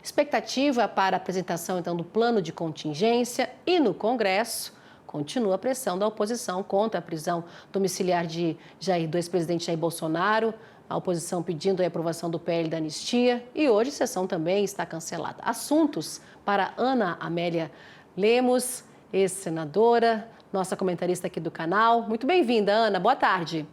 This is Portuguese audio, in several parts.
Expectativa para a apresentação, então, do plano de contingência e no Congresso continua a pressão da oposição contra a prisão domiciliar do ex-presidente Jair Bolsonaro, a oposição pedindo a aprovação do PL da anistia e hoje a sessão também está cancelada. Assuntos para Ana Amélia Lemos, ex-senadora, nossa comentarista aqui do canal. Muito bem-vinda, Ana. Boa tarde.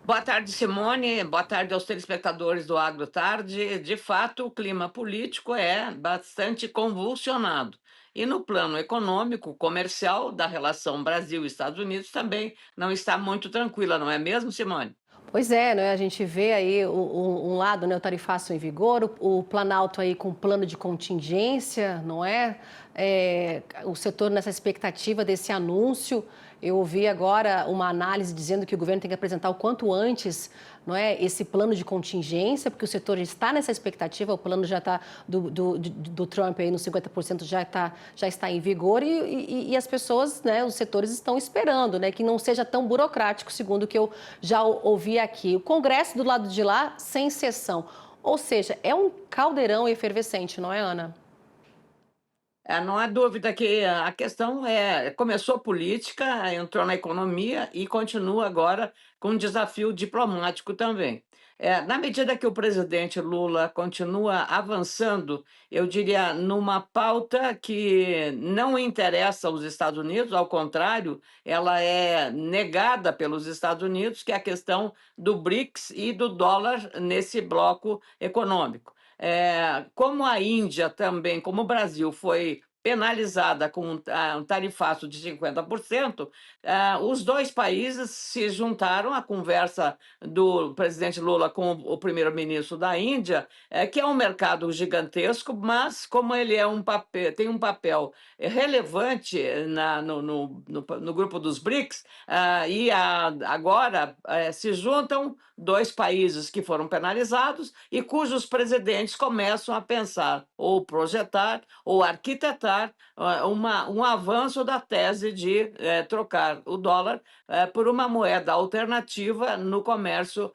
Boa tarde, Simone. Boa tarde aos telespectadores do Agro Tarde. De fato, o clima político é bastante convulsionado. E no plano econômico, comercial, da relação Brasil-Estados Unidos também não está muito tranquila, não é mesmo, Simone? Pois é, né? A gente vê aí um lado, né, o tarifaço em vigor, o Planalto aí com plano de contingência, não é? O setor nessa expectativa desse anúncio. Eu ouvi agora uma análise dizendo que o governo tem que apresentar o quanto antes, não é, esse plano de contingência, porque o setor está nessa expectativa, o plano já está do Trump aí nos 50% já está em vigor e as pessoas, né, os setores estão esperando, né, que não seja tão burocrático, segundo o que eu já ouvi aqui. O Congresso do lado de lá sem sessão, ou seja, é um caldeirão efervescente, não é, Ana? Não há dúvida que a questão começou política, entrou na economia e continua agora com um desafio diplomático também. Na medida que o presidente Lula continua avançando, eu diria, numa pauta que não interessa aos Estados Unidos, ao contrário, ela é negada pelos Estados Unidos, que é a questão do BRICS e do dólar nesse bloco econômico. Como a Índia também, como o Brasil foi penalizada com um tarifaço de 50%, os dois países se juntaram à conversa do presidente Lula com o primeiro-ministro da Índia, que é um mercado gigantesco, mas como ele tem um papel relevante no grupo dos BRICS, agora se juntam dois países que foram penalizados e cujos presidentes começam a pensar ou projetar ou arquitetar um avanço da tese de trocar o dólar por uma moeda alternativa no comércio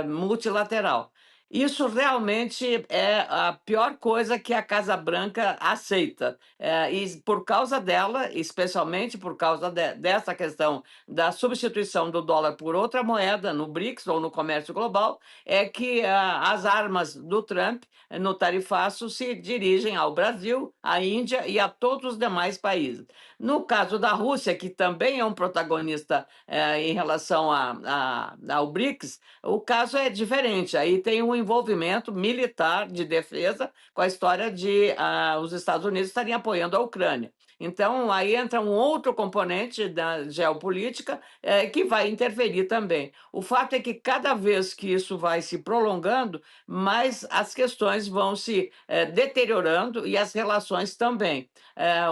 multilateral. Isso realmente é a pior coisa que a Casa Branca aceita. E por causa dela, especialmente por causa dessa questão da substituição do dólar por outra moeda no BRICS ou no comércio global, é que as armas do Trump no tarifaço se dirigem ao Brasil, à Índia e a todos os demais países. No caso da Rússia, que também é um protagonista em relação ao BRICS, o caso é diferente. Aí tem um envolvimento militar de defesa com a história de os Estados Unidos estarem apoiando a Ucrânia. Então, aí entra um outro componente da geopolítica que vai interferir também. O fato é que cada vez que isso vai se prolongando, mais as questões vão se deteriorando e as relações também.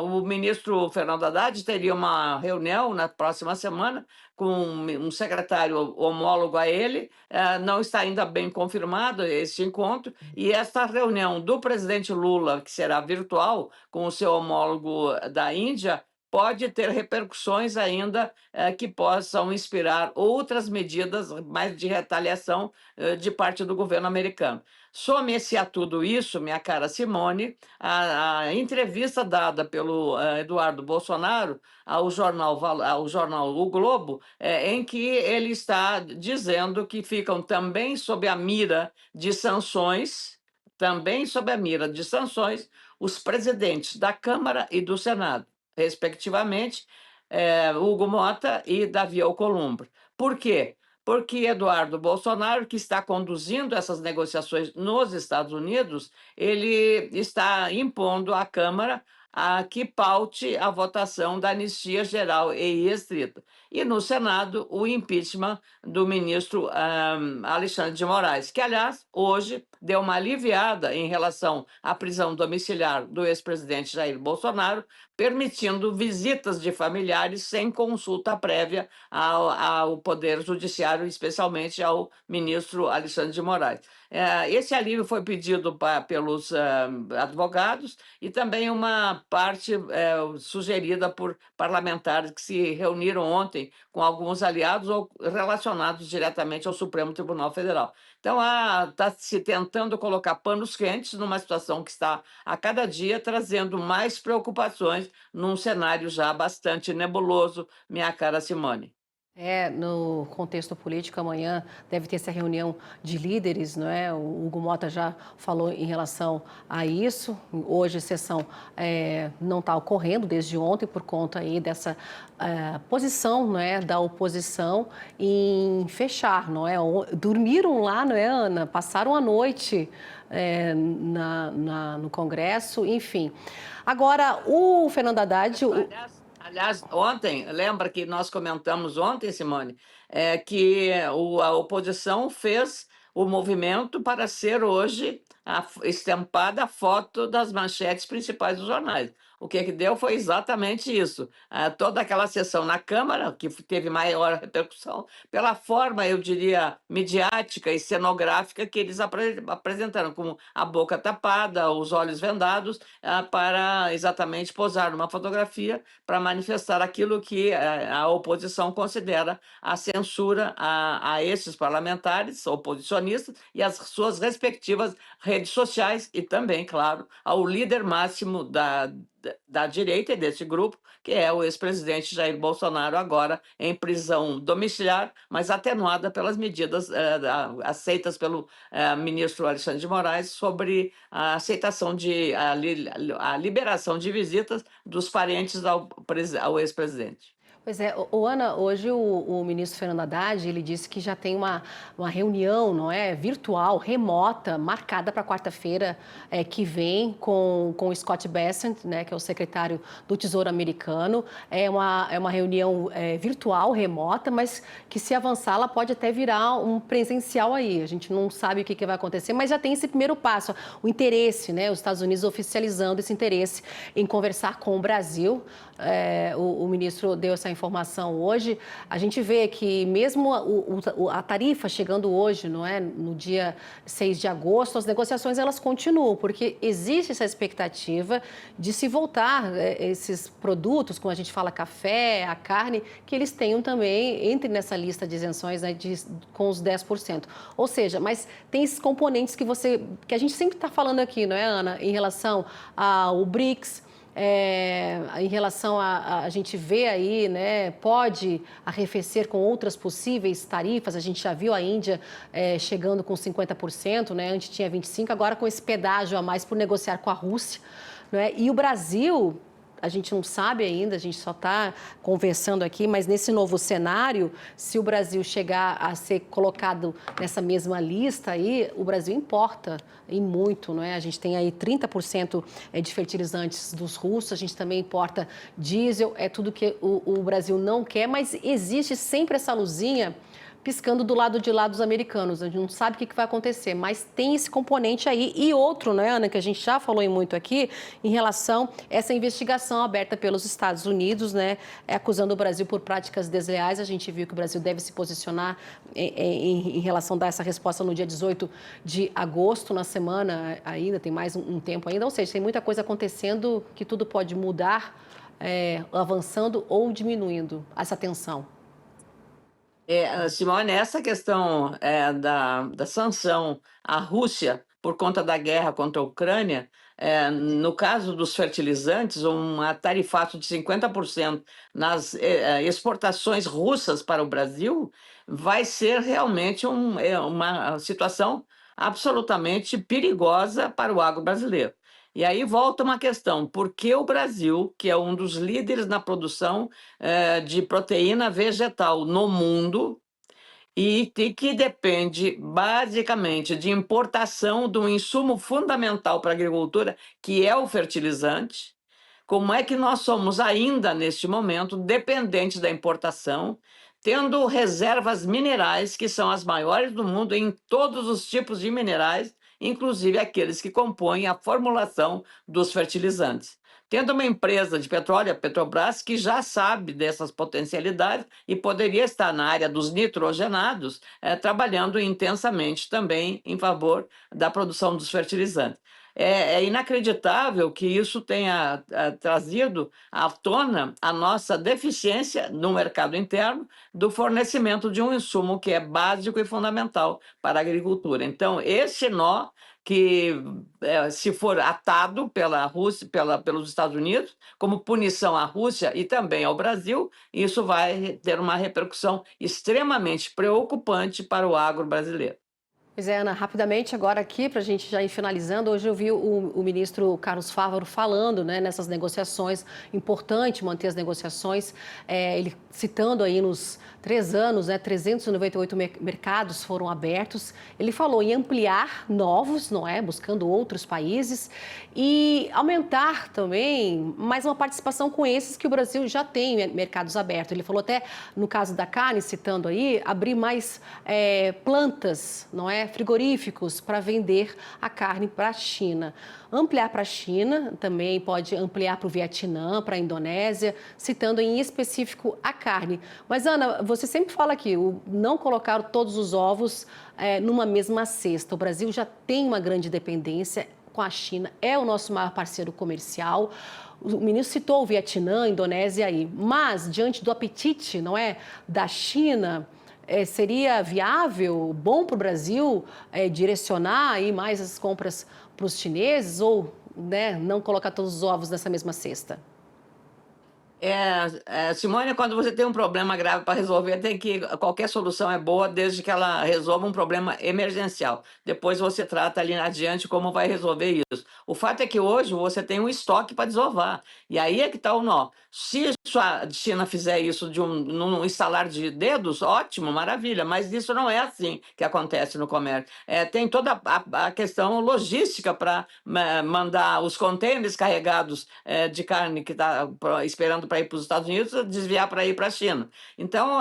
O ministro Fernando Haddad teria uma reunião na próxima semana com um secretário homólogo a ele, não está ainda bem confirmado esse encontro, e esta reunião do presidente Lula, que será virtual, com o seu homólogo da Índia, pode ter repercussões ainda que possam inspirar outras medidas mais de retaliação de parte do governo americano. Some-se a tudo isso, minha cara Simone, a entrevista dada pelo Eduardo Bolsonaro ao jornal O Globo, em que ele está dizendo que ficam também sob a mira de sanções, os presidentes da Câmara e do Senado, respectivamente, Hugo Mota e Davi Alcolumbre. Por quê? Porque Eduardo Bolsonaro, que está conduzindo essas negociações nos Estados Unidos, ele está impondo à Câmara a que paute a votação da anistia geral e restrita. E no Senado, o impeachment do ministro Alexandre de Moraes, que, aliás, hoje deu uma aliviada em relação à prisão domiciliar do ex-presidente Jair Bolsonaro, permitindo visitas de familiares sem consulta prévia ao Poder Judiciário, especialmente ao ministro Alexandre de Moraes. Esse alívio foi pedido pelos advogados e também uma parte sugerida por parlamentares que se reuniram ontem com alguns aliados ou relacionados diretamente ao Supremo Tribunal Federal. Então, está se tentando colocar panos quentes numa situação que está, a cada dia, trazendo mais preocupações num cenário já bastante nebuloso, minha cara Simone. No contexto político, amanhã deve ter essa reunião de líderes, não é? O Hugo Mota já falou em relação a isso. Hoje a sessão não está ocorrendo desde ontem por conta aí dessa posição, não é, da oposição em fechar, não é? Dormiram lá, não é, Ana? Passaram a noite no Congresso, enfim. Agora, o Fernando Haddad. Aliás, ontem, lembra que nós comentamos ontem, Simone, que a oposição fez o movimento para ser hoje estampada a foto das manchetes principais dos jornais. O que deu foi exatamente isso. Toda aquela sessão na Câmara, que teve maior repercussão, pela forma, eu diria, midiática e cenográfica que eles apresentaram, com a boca tapada, os olhos vendados, para exatamente posar numa fotografia para manifestar aquilo que a oposição considera a censura a esses parlamentares oposicionistas e as suas respectivas redes sociais e também, claro, ao líder máximo da direita e desse grupo, que é o ex-presidente Jair Bolsonaro, agora em prisão domiciliar, mas atenuada pelas medidas aceitas pelo ministro Alexandre de Moraes sobre a aceitação a liberação de visitas dos parentes ao ex-presidente. Pois é, Ana, hoje o ministro Fernando Haddad, ele disse que já tem uma reunião, não é, virtual, remota, marcada para quarta-feira que vem com o Scott Bessent, né, que é o secretário do Tesouro americano. É uma reunião virtual, remota, mas que se avançar, ela pode até virar um presencial aí. A gente não sabe o que vai acontecer, mas já tem esse primeiro passo, o interesse, né, os Estados Unidos oficializando esse interesse em conversar com o Brasil. O ministro deu essa informação hoje. A gente vê que mesmo a tarifa chegando hoje, não é, no dia 6 de agosto, as negociações elas continuam, porque existe essa expectativa de se voltar esses produtos, como a gente fala, café, a carne, que eles tenham também, entre nessa lista de isenções, né, com os 10%. Ou seja, mas tem esses componentes que a gente sempre está falando aqui, não é, Ana, em relação ao BRICS. Em relação a gente vê aí, né, pode arrefecer com outras possíveis tarifas. A gente já viu a Índia chegando com 50%, né, antes tinha 25%, agora com esse pedágio a mais por negociar com a Rússia, né? E o Brasil, a gente não sabe ainda, a gente só está conversando aqui, mas nesse novo cenário, se o Brasil chegar a ser colocado nessa mesma lista aí, o Brasil importa e muito, não é? A gente tem aí 30% de fertilizantes dos russos, a gente também importa diesel, é tudo que o Brasil não quer, mas existe sempre essa luzinha piscando do lado de lá dos americanos. A gente não sabe o que vai acontecer, mas tem esse componente aí. E outro, né, Ana, que a gente já falou muito aqui, em relação a essa investigação aberta pelos Estados Unidos, né, acusando o Brasil por práticas desleais. A gente viu que o Brasil deve se posicionar em relação a dar essa resposta no dia 18 de agosto, na semana ainda, tem mais um tempo ainda. Ou seja, tem muita coisa acontecendo que tudo pode mudar, avançando ou diminuindo essa tensão. Simone, essa questão da sanção à Rússia por conta da guerra contra a Ucrânia, no caso dos fertilizantes, um tarifaço de 50% nas exportações russas para o Brasil vai ser realmente uma situação absolutamente perigosa para o agro brasileiro. E aí volta uma questão: por que o Brasil, que é um dos líderes na produção de proteína vegetal no mundo que depende basicamente de importação de um insumo fundamental para a agricultura, que é o fertilizante, como é que nós somos ainda, neste momento, dependentes da importação, tendo reservas minerais que são as maiores do mundo em todos os tipos de minerais, inclusive aqueles que compõem a formulação dos fertilizantes? Tendo uma empresa de petróleo, a Petrobras, que já sabe dessas potencialidades e poderia estar na área dos nitrogenados, trabalhando intensamente também em favor da produção dos fertilizantes. É inacreditável que isso tenha trazido à tona a nossa deficiência no mercado interno do fornecimento de um insumo que é básico e fundamental para a agricultura. Então, esse nó que, se for atado pela Rússia, pelos Estados Unidos, como punição à Rússia e também ao Brasil, isso vai ter uma repercussão extremamente preocupante para o agro brasileiro. Pois é, Ana, rapidamente agora aqui, para a gente já ir finalizando, hoje eu vi o ministro Carlos Fávaro falando, né, nessas negociações, importante manter as negociações, ele citando aí nos 3 anos, né, 398 mercados foram abertos, ele falou em ampliar novos, não é, buscando outros países e aumentar também mais uma participação com esses que o Brasil já tem mercados abertos. Ele falou até, no caso da carne, citando aí, abrir mais plantas, não é, frigoríficos para vender a carne para a China. Ampliar para a China, também pode ampliar para o Vietnã, para a Indonésia, citando em específico a carne. Mas, Ana, você sempre fala aqui, não colocar todos os ovos numa mesma cesta. O Brasil já tem uma grande dependência com a China, é o nosso maior parceiro comercial. O ministro citou o Vietnã, a Indonésia aí, mas diante do apetite, não é, da China, seria viável, bom para o Brasil direcionar aí mais as compras para os chineses ou, né, não colocar todos os ovos nessa mesma cesta? Simone, quando você tem um problema grave para resolver, qualquer solução é boa desde que ela resolva um problema emergencial. Depois você trata ali adiante como vai resolver isso. O fato é que hoje você tem um estoque para desovar. E aí é que está o nó. Se a China fizer isso num estalar de dedos, ótimo, maravilha, mas isso não é assim que acontece no comércio. Tem toda a questão logística para mandar os contêineres carregados de carne que está esperando para ir para os Estados Unidos, desviar para ir para a China. Então,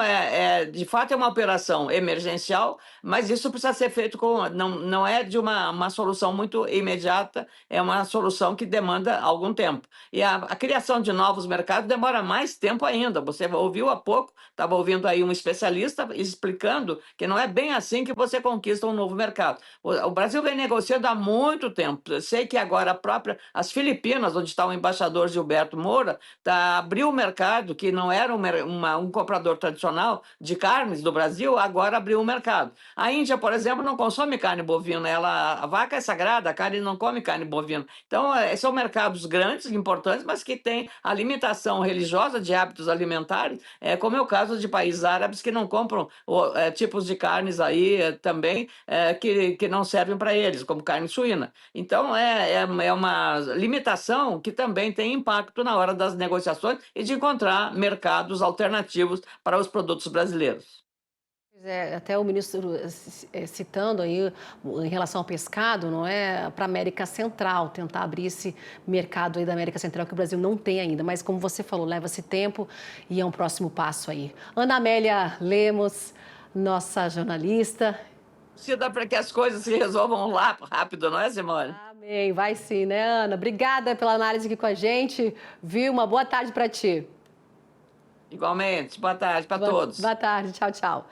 de fato, é uma operação emergencial, mas isso precisa ser feito não é de uma solução muito imediata, é uma solução que demanda algum tempo. E a criação de novos mercados demora mais tempo ainda. Você ouviu há pouco, estava ouvindo aí um especialista explicando que não é bem assim que você conquista um novo mercado. O Brasil vem negociando há muito tempo. Eu sei que agora as Filipinas, onde está o embaixador Gilberto Moura, abriu o mercado, que não era um comprador tradicional de carnes do Brasil, agora abriu o mercado. A Índia, por exemplo, não consome carne bovina. A vaca é sagrada, a carne não come carne bovina. Então, são mercados grandes, importantes, mas que têm a limitação religiosa de hábitos alimentares, como é o caso de países árabes que não compram tipos de carnes aí também que não servem para eles, como carne suína. Então, é uma limitação que também tem impacto na hora das negociações e de encontrar mercados alternativos para os produtos brasileiros. Até o ministro citando aí em relação ao pescado, não é, para a América Central, tentar abrir esse mercado aí da América Central que o Brasil não tem ainda, mas como você falou, leva-se tempo e é um próximo passo aí. Ana Amélia Lemos, nossa jornalista. Se dá para que as coisas se resolvam lá rápido, não é, Simone? Amém, vai sim, né, Ana? Obrigada pela análise aqui com a gente, viu? Uma boa tarde para ti. Igualmente, boa tarde para todos. Boa tarde, tchau, tchau.